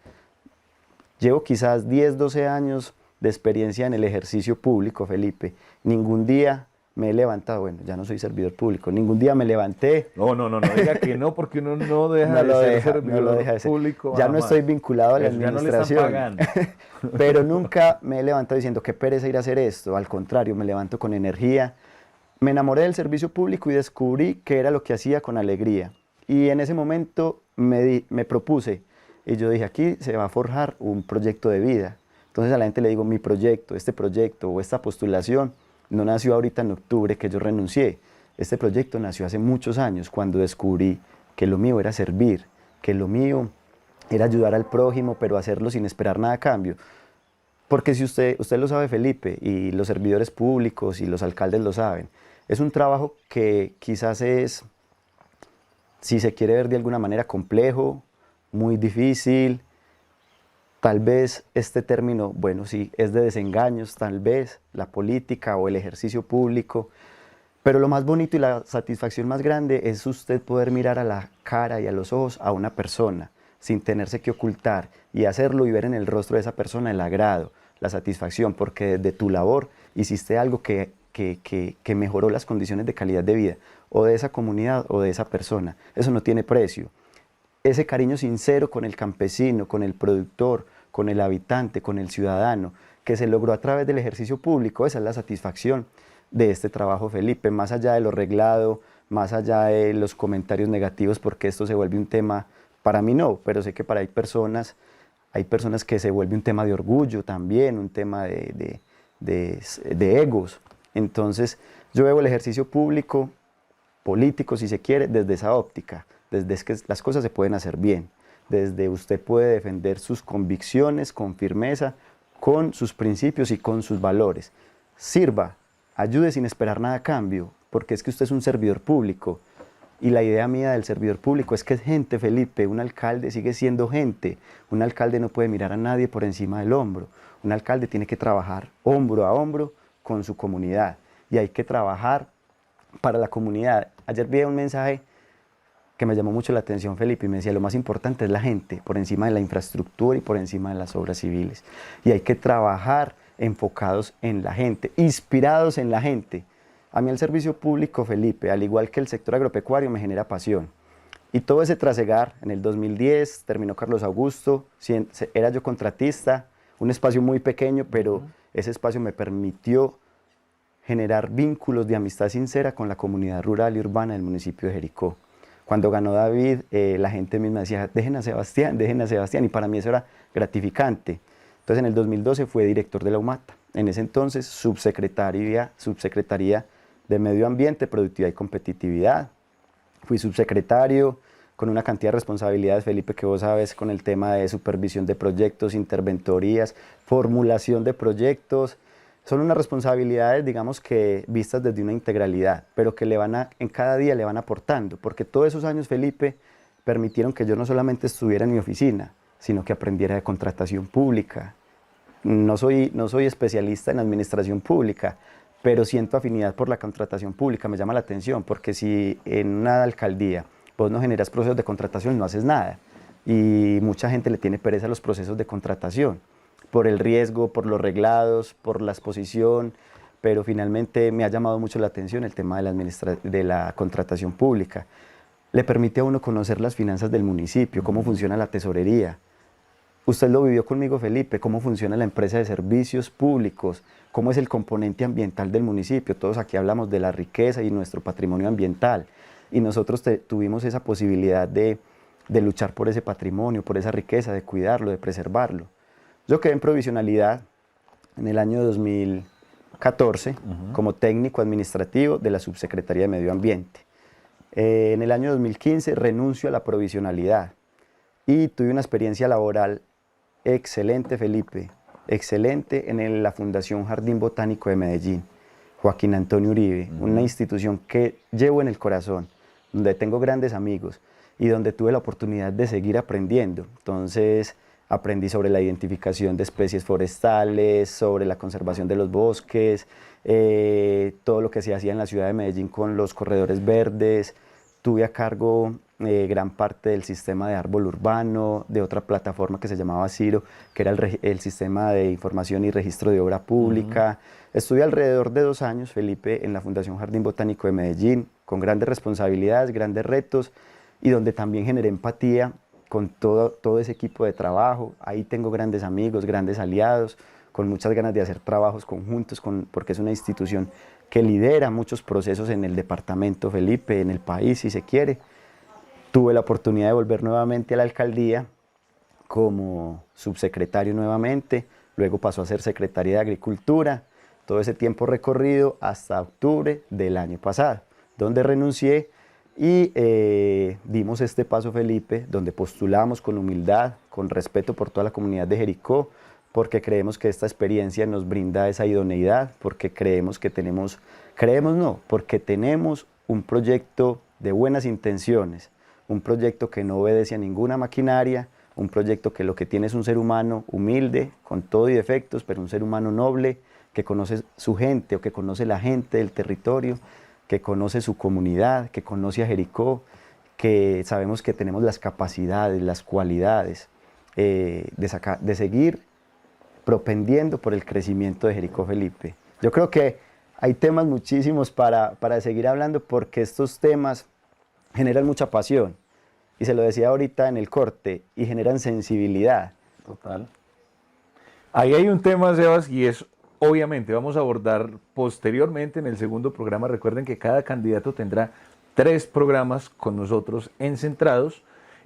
Llevo quizás 10, 12 años de experiencia en el ejercicio público, Felipe. Ningún día me he levantado, bueno, ya no soy servidor público, ningún día me levanté. No, diga que no, porque uno no deja de ser servidor público. Ya no estoy vinculado a la administración. Ya no le están pagando. Pero nunca me he levantado diciendo qué pereza ir a hacer esto, al contrario, me levanto con energía. Me enamoré del servicio público y descubrí que era lo que hacía con alegría. Y en ese momento me propuse, y yo dije, aquí se va a forjar un proyecto de vida. Entonces a la gente le digo, mi proyecto, este proyecto o esta postulación, no nació ahorita en octubre que yo renuncié. Este proyecto nació hace muchos años cuando descubrí que lo mío era servir, que lo mío era ayudar al prójimo, pero hacerlo sin esperar nada a cambio. Porque si usted lo sabe, Felipe, y los servidores públicos y los alcaldes lo saben, es un trabajo que quizás es, si se quiere ver de alguna manera, complejo, muy difícil, tal vez este término, bueno, sí, es de desengaños, tal vez la política o el ejercicio público, pero lo más bonito y la satisfacción más grande es usted poder mirar a la cara y a los ojos a una persona sin tenerse que ocultar y hacerlo y ver en el rostro de esa persona el agrado, la satisfacción, porque desde tu labor hiciste algo que mejoró las condiciones de calidad de vida o de esa comunidad o de esa persona. Eso no tiene precio. Ese cariño sincero con el campesino, con el productor, con el habitante, con el ciudadano, que se logró a través del ejercicio público, esa es la satisfacción de este trabajo, Felipe, más allá de lo reglado, más allá de los comentarios negativos, porque esto se vuelve un tema, para mí no, pero sé que para hay personas que se vuelve un tema de orgullo también, un tema de egos. Entonces, yo veo el ejercicio público, político, si se quiere, desde esa óptica, desde que las cosas se pueden hacer bien, desde usted puede defender sus convicciones con firmeza, con sus principios y con sus valores. Sirva, ayude sin esperar nada a cambio, porque es que usted es un servidor público. Y la idea mía del servidor público es que es gente, Felipe, un alcalde sigue siendo gente. Un alcalde no puede mirar a nadie por encima del hombro. Un alcalde tiene que trabajar hombro a hombro con su comunidad. Y hay que trabajar para la comunidad. Ayer vi un mensaje que me llamó mucho la atención, Felipe, y me decía, lo más importante es la gente, por encima de la infraestructura y por encima de las obras civiles. Y hay que trabajar enfocados en la gente, inspirados en la gente. A mí el servicio público, Felipe, al igual que el sector agropecuario, me genera pasión. Y todo ese trasegar, en el 2010 terminó Carlos Augusto, era yo contratista, un espacio muy pequeño, pero ese espacio me permitió generar vínculos de amistad sincera con la comunidad rural y urbana del municipio de Jericó. Cuando ganó David, la gente misma decía, dejen a Sebastián, y para mí eso era gratificante. Entonces en el 2012 fue director de la UMATA, en ese entonces subsecretaría de Medio Ambiente, Productividad y Competitividad. Fui subsecretario con una cantidad de responsabilidades, Felipe, que vos sabes, con el tema de supervisión de proyectos, interventorías, formulación de proyectos. Son unas responsabilidades, digamos que vistas desde una integralidad, pero que en cada día le van aportando, porque todos esos años, Felipe, permitieron que yo no solamente estuviera en mi oficina, sino que aprendiera de contratación pública. No soy especialista en administración pública, pero siento afinidad por la contratación pública, me llama la atención, porque si en una alcaldía vos no generas procesos de contratación, no haces nada, y mucha gente le tiene pereza a los procesos de contratación, por el riesgo, por los reglados, por la exposición, pero finalmente me ha llamado mucho la atención el tema de la contratación pública. Le permite a uno conocer las finanzas del municipio, cómo funciona la tesorería. Usted lo vivió conmigo, Felipe, cómo funciona la empresa de servicios públicos, cómo es el componente ambiental del municipio. Todos aquí hablamos de la riqueza y nuestro patrimonio ambiental, y nosotros tuvimos esa posibilidad de luchar por ese patrimonio, por esa riqueza, de cuidarlo, de preservarlo. Yo quedé en provisionalidad en el año 2014 como técnico administrativo de la Subsecretaría de Medio Ambiente. En el año 2015 renuncio a la provisionalidad y tuve una experiencia laboral excelente, Felipe, excelente en la Fundación Jardín Botánico de Medellín, Joaquín Antonio Uribe, una institución que llevo en el corazón, donde tengo grandes amigos y donde tuve la oportunidad de seguir aprendiendo. Entonces, aprendí sobre la identificación de especies forestales, sobre la conservación de los bosques, todo lo que se hacía en la ciudad de Medellín con los corredores verdes. Tuve a cargo gran parte del sistema de árbol urbano, de otra plataforma que se llamaba CIRO, que era el sistema de información y registro de obra pública. Estuve alrededor de 2 años, Felipe, en la Fundación Jardín Botánico de Medellín, con grandes responsabilidades, grandes retos, y donde también generé empatía con todo ese equipo de trabajo. Ahí tengo grandes amigos, grandes aliados, con muchas ganas de hacer trabajos conjuntos, porque es una institución que lidera muchos procesos en el departamento, Felipe, en el país, si se quiere. Tuve la oportunidad de volver nuevamente a la alcaldía como subsecretario nuevamente, luego pasó a ser secretaria de Agricultura, todo ese tiempo recorrido hasta octubre del año pasado, donde renuncié y dimos este paso, Felipe, donde postulamos con humildad, con respeto por toda la comunidad de Jericó, porque creemos que esta experiencia nos brinda esa idoneidad, porque creemos que porque tenemos un proyecto de buenas intenciones, un proyecto que no obedece a ninguna maquinaria, un proyecto que lo que tiene es un ser humano humilde, con todo y defectos, pero un ser humano noble, que conoce su gente o que conoce la gente del territorio, que conoce su comunidad, que conoce a Jericó, que sabemos que tenemos las capacidades, las cualidades de seguir propendiendo por el crecimiento de Jericó, Felipe. Yo creo que hay temas muchísimos para seguir hablando porque estos temas generan mucha pasión. Y se lo decía ahorita en el corte, y generan sensibilidad. Total. Ahí hay un tema, Sebas, y es, obviamente, vamos a abordar posteriormente en el segundo programa. Recuerden que cada candidato tendrá 3 programas con nosotros en Centrados,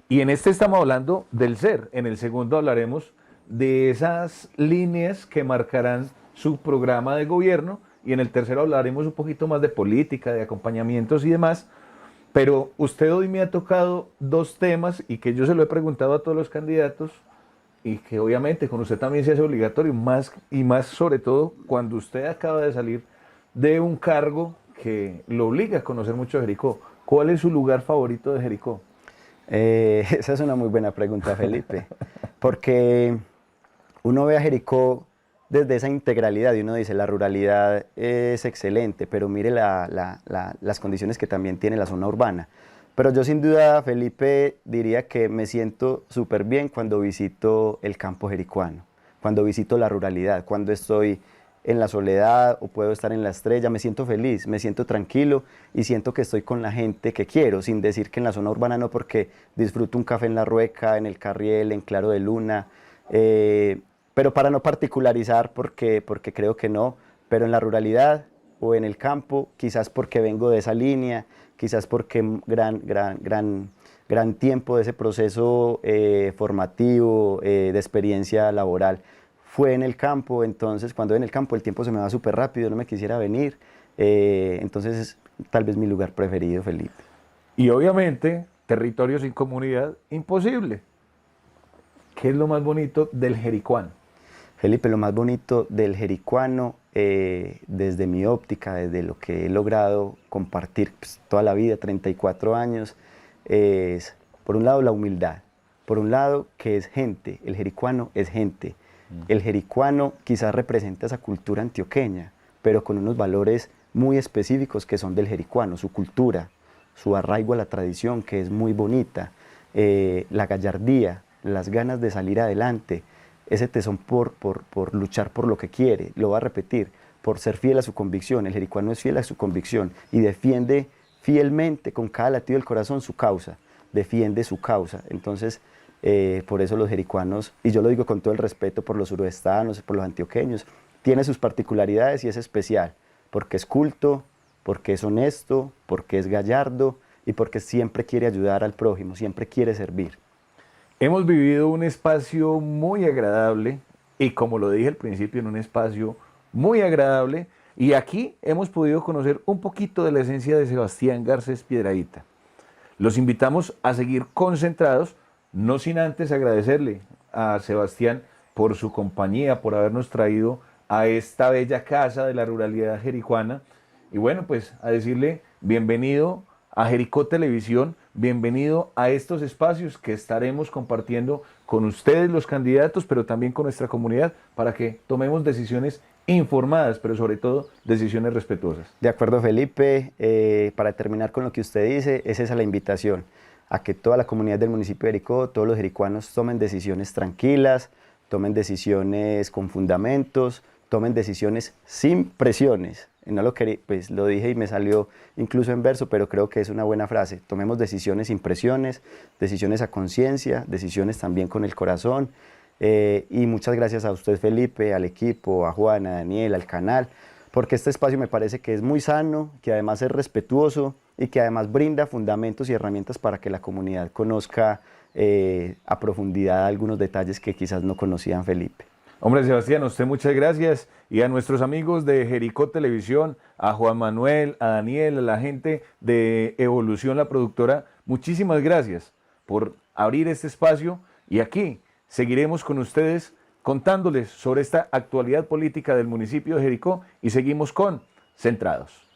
y en este estamos hablando del ser. En el segundo hablaremos de esas líneas que marcarán su programa de gobierno, y en el tercero hablaremos un poquito más de política, de acompañamientos y demás. Pero usted hoy me ha tocado 2 temas y que yo se lo he preguntado a todos los candidatos y que obviamente con usted también se hace obligatorio, más y más sobre todo cuando usted acaba de salir de un cargo que lo obliga a conocer mucho de Jericó. ¿Cuál es su lugar favorito de Jericó? Esa es una muy buena pregunta, Felipe, porque uno ve a Jericó desde esa integralidad y uno dice, la ruralidad es excelente, pero mire las condiciones que también tiene la zona urbana. Pero yo sin duda, Felipe, diría que me siento súper bien cuando visito el campo jericuano, cuando visito la ruralidad, cuando estoy en la soledad o puedo estar en la estrella, me siento feliz, me siento tranquilo y siento que estoy con la gente que quiero, sin decir que en la zona urbana no, porque disfruto un café en La Rueca, en el Carriel, en Claro de Luna, pero para no particularizar, porque creo que no, pero en la ruralidad o en el campo, quizás porque vengo de esa línea, quizás porque gran tiempo de ese proceso formativo, de experiencia laboral, fue en el campo. Entonces cuando en el campo el tiempo se me va súper rápido, no me quisiera venir, entonces es tal vez mi lugar preferido, Felipe. Y obviamente, territorio sin comunidad, imposible. ¿Qué es lo más bonito del jericuano? Felipe, lo más bonito del jericuano, desde mi óptica, desde lo que he logrado compartir pues, toda la vida, 34 años, es, por un lado, la humildad, por un lado, que es gente, el jericuano es gente. El jericuano quizás representa esa cultura antioqueña, pero con unos valores muy específicos que son del jericuano, su cultura, su arraigo a la tradición, que es muy bonita, la gallardía, las ganas de salir adelante, ese tesón por luchar por lo que quiere, lo va a repetir, por ser fiel a su convicción. El jericuano es fiel a su convicción y defiende fielmente con cada latido del corazón su causa, defiende su causa. Entonces, por eso los jericuanos, y yo lo digo con todo el respeto por los suroestanos, por los antioqueños, tiene sus particularidades y es especial, porque es culto, porque es honesto, porque es gallardo y porque siempre quiere ayudar al prójimo, siempre quiere servir. Hemos vivido un espacio muy agradable y como lo dije al principio, en un espacio muy agradable, y aquí hemos podido conocer un poquito de la esencia de Sebastián Garcés Piedradita. Los invitamos a seguir concentrados, no sin antes agradecerle a Sebastián por su compañía, por habernos traído a esta bella casa de la ruralidad jericuana, y bueno, pues a decirle bienvenido a Jericó Televisión, bienvenido a estos espacios que estaremos compartiendo con ustedes los candidatos, pero también con nuestra comunidad, para que tomemos decisiones informadas, pero sobre todo decisiones respetuosas. De acuerdo, Felipe, para terminar con lo que usted dice, es esa la invitación, a que toda la comunidad del municipio de Jericó, todos los jericuanos tomen decisiones tranquilas, tomen decisiones con fundamentos, tomen decisiones sin presiones. No lo quería, pues lo dije y me salió incluso en verso, pero creo que es una buena frase. Tomemos decisiones sin presiones, decisiones a conciencia, decisiones también con el corazón. Y muchas gracias a usted, Felipe, al equipo, a Juan, a Daniel, al canal, porque este espacio me parece que es muy sano, que además es respetuoso y que además brinda fundamentos y herramientas para que la comunidad conozca a profundidad algunos detalles que quizás no conocían, Felipe. Hombre, Sebastián, a usted muchas gracias, y a nuestros amigos de Jericó Televisión, a Juan Manuel, a Daniel, a la gente de Evolución, la productora, muchísimas gracias por abrir este espacio, y aquí seguiremos con ustedes contándoles sobre esta actualidad política del municipio de Jericó y seguimos con Centrados.